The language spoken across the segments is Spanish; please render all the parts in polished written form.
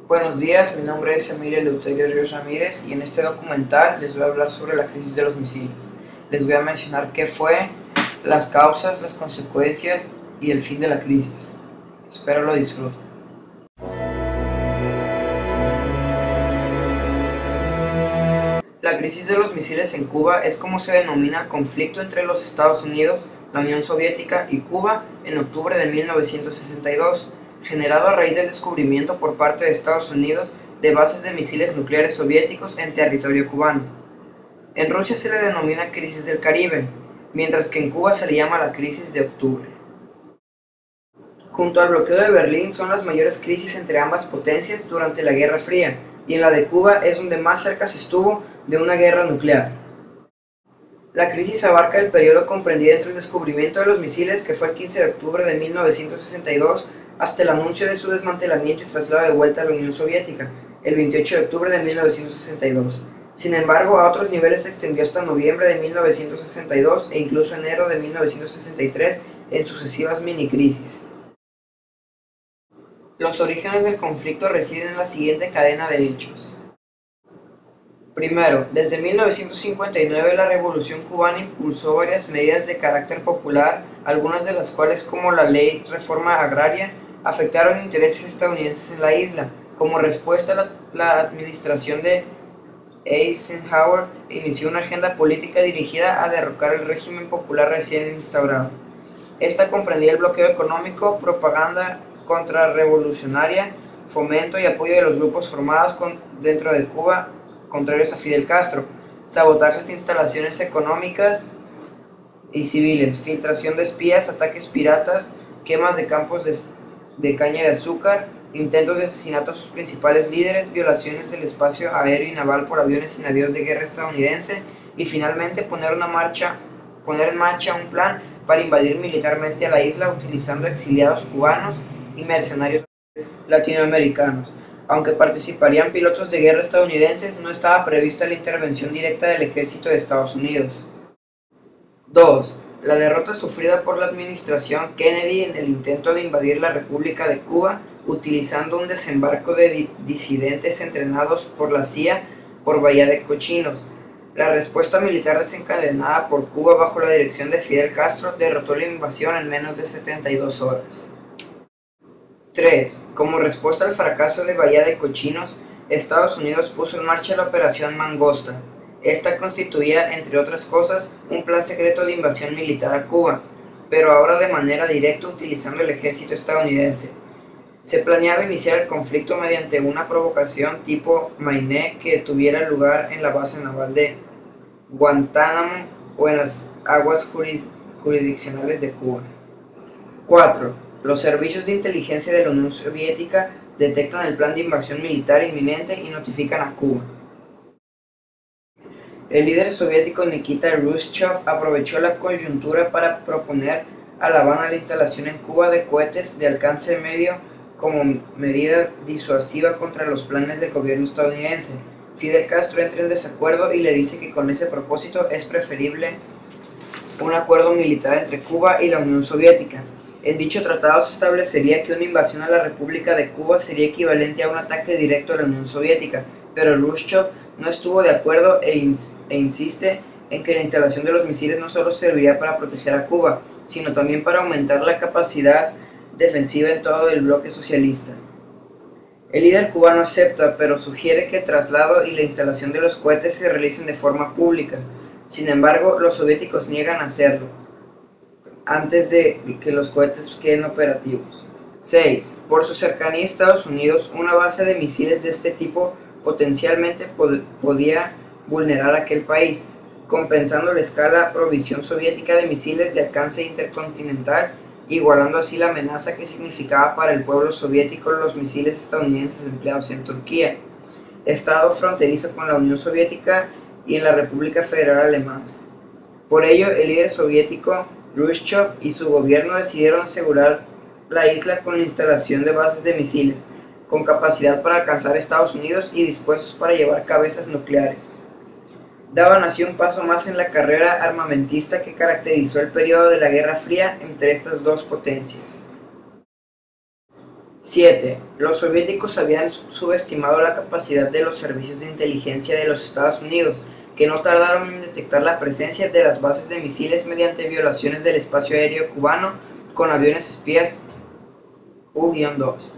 Buenos días, mi nombre es Emilio Eleuterio Ríos Ramírez y en este documental les voy a hablar sobre la crisis de los misiles. Les voy a mencionar qué fue, las causas, las consecuencias y el fin de la crisis. Espero lo disfruten. La crisis de los misiles en Cuba es como se denomina el conflicto entre los Estados Unidos, la Unión Soviética y Cuba en octubre de 1962, generado a raíz del descubrimiento por parte de Estados Unidos de bases de misiles nucleares soviéticos en territorio cubano. En Rusia se le denomina crisis del Caribe, mientras que en Cuba se le llama la crisis de octubre. Junto al bloqueo de Berlín son las mayores crisis entre ambas potencias durante la Guerra Fría, y en la de Cuba es donde más cerca se estuvo de una guerra nuclear. La crisis abarca el periodo comprendido entre el descubrimiento de los misiles, que fue el 15 de octubre de 1962, hasta el anuncio de su desmantelamiento y traslado de vuelta a la Unión Soviética, el 28 de octubre de 1962. Sin embargo, a otros niveles se extendió hasta noviembre de 1962 e incluso enero de 1963 en sucesivas minicrisis. Los orígenes del conflicto residen en la siguiente cadena de hechos. Primero, desde 1959 la Revolución cubana impulsó varias medidas de carácter popular, algunas de las cuales, como la Ley Reforma Agraria, afectaron intereses estadounidenses en la isla. Como respuesta, la administración de Eisenhower inició una agenda política dirigida a derrocar el régimen popular recién instaurado. Esta comprendía el bloqueo económico, propaganda contrarrevolucionaria, fomento y apoyo de los grupos formados dentro de Cuba contrarios a Fidel Castro, sabotajes de instalaciones económicas y civiles, filtración de espías, ataques piratas, quemas de campos de caña de azúcar, intentos de asesinato a sus principales líderes, violaciones del espacio aéreo y naval por aviones y navíos de guerra estadounidense y finalmente poner en marcha un plan para invadir militarmente a la isla utilizando exiliados cubanos y mercenarios latinoamericanos. Aunque participarían pilotos de guerra estadounidenses, no estaba prevista la intervención directa del ejército de Estados Unidos. 2. La derrota sufrida por la administración Kennedy en el intento de invadir la República de Cuba utilizando un desembarco de disidentes entrenados por la CIA por Bahía de Cochinos. La respuesta militar desencadenada por Cuba bajo la dirección de Fidel Castro derrotó la invasión en menos de 72 horas. 3. Como respuesta al fracaso de Bahía de Cochinos, Estados Unidos puso en marcha la Operación Mangosta. Esta constituía, entre otras cosas, un plan secreto de invasión militar a Cuba, pero ahora de manera directa utilizando el ejército estadounidense. Se planeaba iniciar el conflicto mediante una provocación tipo Mainé que tuviera lugar en la base naval de Guantánamo o en las aguas jurisdiccionales de Cuba. 4. Los servicios de inteligencia de la Unión Soviética detectan el plan de invasión militar inminente y notifican a Cuba. El líder soviético Nikita Khrushchev aprovechó la coyuntura para proponer a La Habana la instalación en Cuba de cohetes de alcance medio como medida disuasiva contra los planes del gobierno estadounidense. Fidel Castro entra en desacuerdo y le dice que con ese propósito es preferible un acuerdo militar entre Cuba y la Unión Soviética. En dicho tratado se establecería que una invasión a la República de Cuba sería equivalente a un ataque directo a la Unión Soviética, pero Khrushchev no estuvo de acuerdo e insiste en que la instalación de los misiles no solo serviría para proteger a Cuba, sino también para aumentar la capacidad defensiva en todo el bloque socialista. El líder cubano acepta, pero sugiere que el traslado y la instalación de los cohetes se realicen de forma pública. Sin embargo, los soviéticos niegan a hacerlo antes de que los cohetes queden operativos. 6. Por su cercanía a Estados Unidos, una base de misiles de este tipo potencialmente podía vulnerar aquel país, compensando la escala provisión soviética de misiles de alcance intercontinental, igualando así la amenaza que significaba para el pueblo soviético los misiles estadounidenses empleados en Turquía, estado fronterizo con la Unión Soviética y en la República Federal Alemana. Por ello, el líder soviético Khrushchev y su gobierno decidieron asegurar la isla con la instalación de bases de misiles, con capacidad para alcanzar Estados Unidos y dispuestos para llevar cabezas nucleares. Daban así un paso más en la carrera armamentista que caracterizó el periodo de la Guerra Fría entre estas dos potencias. 7. Los soviéticos habían subestimado la capacidad de los servicios de inteligencia de los Estados Unidos, que no tardaron en detectar la presencia de las bases de misiles mediante violaciones del espacio aéreo cubano con aviones espías U-2.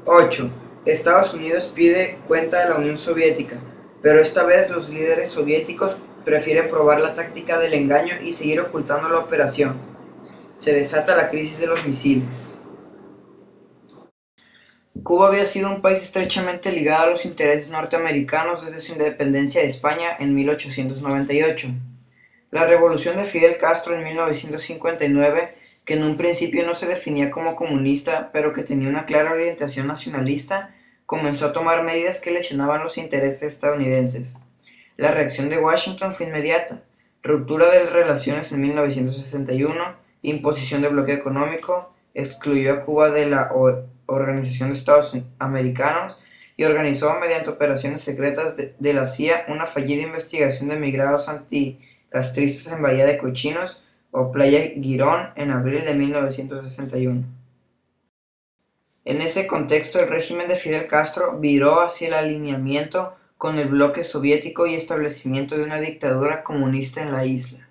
8. Estados Unidos pide cuenta a la Unión Soviética, pero esta vez los líderes soviéticos prefieren probar la táctica del engaño y seguir ocultando la operación. Se desata la crisis de los misiles. Cuba había sido un país estrechamente ligado a los intereses norteamericanos desde su independencia de España en 1898. La revolución de Fidel Castro en 1959, que en un principio no se definía como comunista, pero que tenía una clara orientación nacionalista, comenzó a tomar medidas que lesionaban los intereses estadounidenses. La reacción de Washington fue inmediata: ruptura de relaciones en 1961, imposición de bloqueo económico, excluyó a Cuba de la Organización de Estados Americanos y organizó mediante operaciones secretas de la CIA una fallida investigación de migrados anticastristas en Bahía de Cochinos o Playa Girón en abril de 1961. En ese contexto, el régimen de Fidel Castro viró hacia el alineamiento con el bloque soviético y establecimiento de una dictadura comunista en la isla.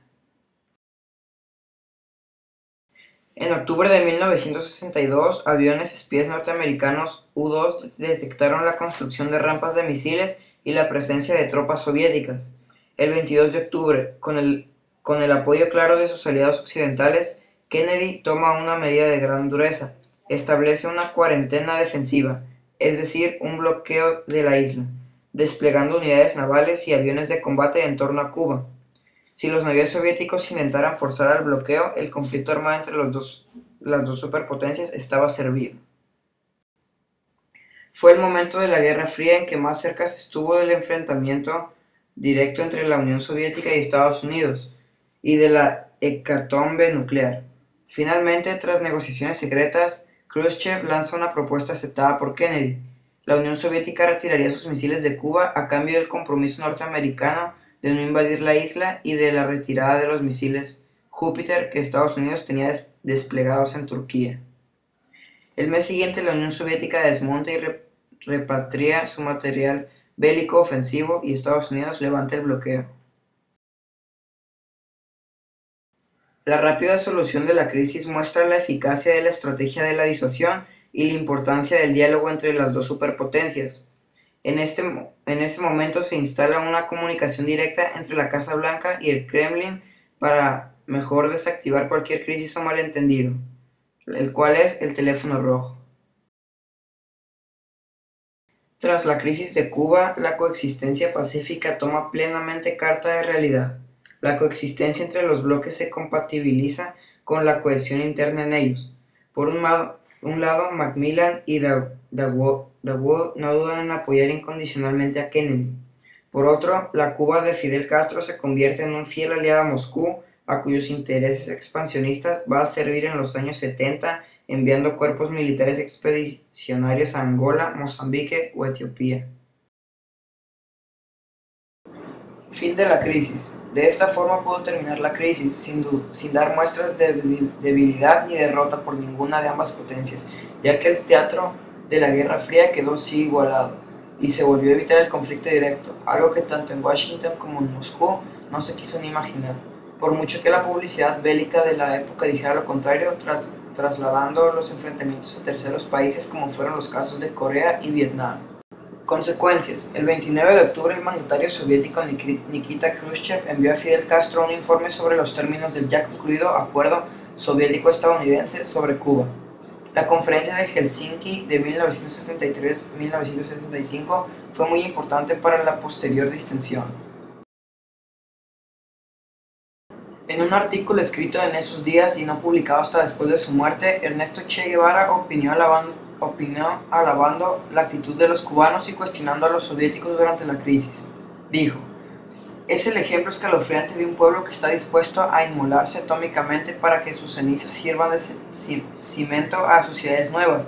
En octubre de 1962, aviones espías norteamericanos U-2 detectaron la construcción de rampas de misiles y la presencia de tropas soviéticas. El 22 de octubre, con el apoyo claro de sus aliados occidentales, Kennedy toma una medida de gran dureza: establece una cuarentena defensiva, es decir, un bloqueo de la isla, desplegando unidades navales y aviones de combate en torno a Cuba. Si los navíos soviéticos intentaran forzar el bloqueo, el conflicto armado entre las dos superpotencias estaba servido. Fue el momento de la Guerra Fría en que más cerca se estuvo del enfrentamiento directo entre la Unión Soviética y Estados Unidos, y de la hecatombe nuclear. Finalmente, tras negociaciones secretas, Khrushchev lanza una propuesta aceptada por Kennedy. La Unión Soviética retiraría sus misiles de Cuba a cambio del compromiso norteamericano de no invadir la isla y de la retirada de los misiles Júpiter que Estados Unidos tenía desplegados en Turquía. El mes siguiente, la Unión Soviética desmonta y repatria su material bélico ofensivo y Estados Unidos levanta el bloqueo. La rápida solución de la crisis muestra la eficacia de la estrategia de la disuasión y la importancia del diálogo entre las dos superpotencias. En ese momento se instala una comunicación directa entre la Casa Blanca y el Kremlin para mejor desactivar cualquier crisis o malentendido, el cual es el teléfono rojo. Tras la crisis de Cuba, la coexistencia pacífica toma plenamente carta de realidad. La coexistencia entre los bloques se compatibiliza con la cohesión interna en ellos. Por un lado, Macmillan y Dagwood no dudan en apoyar incondicionalmente a Kennedy. Por otro, la Cuba de Fidel Castro se convierte en un fiel aliado a Moscú, a cuyos intereses expansionistas va a servir en los años 70, enviando cuerpos militares expedicionarios a Angola, Mozambique o Etiopía. Fin de la crisis. De esta forma pudo terminar la crisis, sin dar muestras de debilidad ni derrota por ninguna de ambas potencias, ya que el teatro de la Guerra Fría quedó así igualado, y se volvió a evitar el conflicto directo, algo que tanto en Washington como en Moscú no se quiso ni imaginar, por mucho que la publicidad bélica de la época dijera lo contrario, trasladando los enfrentamientos a terceros países como fueron los casos de Corea y Vietnam. Consecuencias. El 29 de octubre el mandatario soviético Nikita Khrushchev envió a Fidel Castro un informe sobre los términos del ya concluido acuerdo soviético-estadounidense sobre Cuba. La conferencia de Helsinki de 1973-1975 fue muy importante para la posterior distensión. En un artículo escrito en esos días y no publicado hasta después de su muerte, Ernesto Che Guevara opinó alabando la actitud de los cubanos y cuestionando a los soviéticos durante la crisis. Dijo: "Es el ejemplo escalofriante de un pueblo que está dispuesto a inmolarse atómicamente para que sus cenizas sirvan de cimento a sociedades nuevas,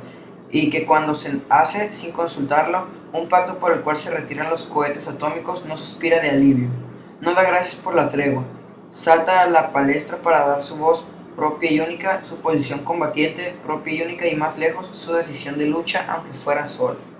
y que cuando se hace, sin consultarlo, un pacto por el cual se retiran los cohetes atómicos no suspira de alivio, no da gracias por la tregua, salta a la palestra para dar su voz propia y única, su posición combatiente propia y única y más lejos su decisión de lucha aunque fuera solo.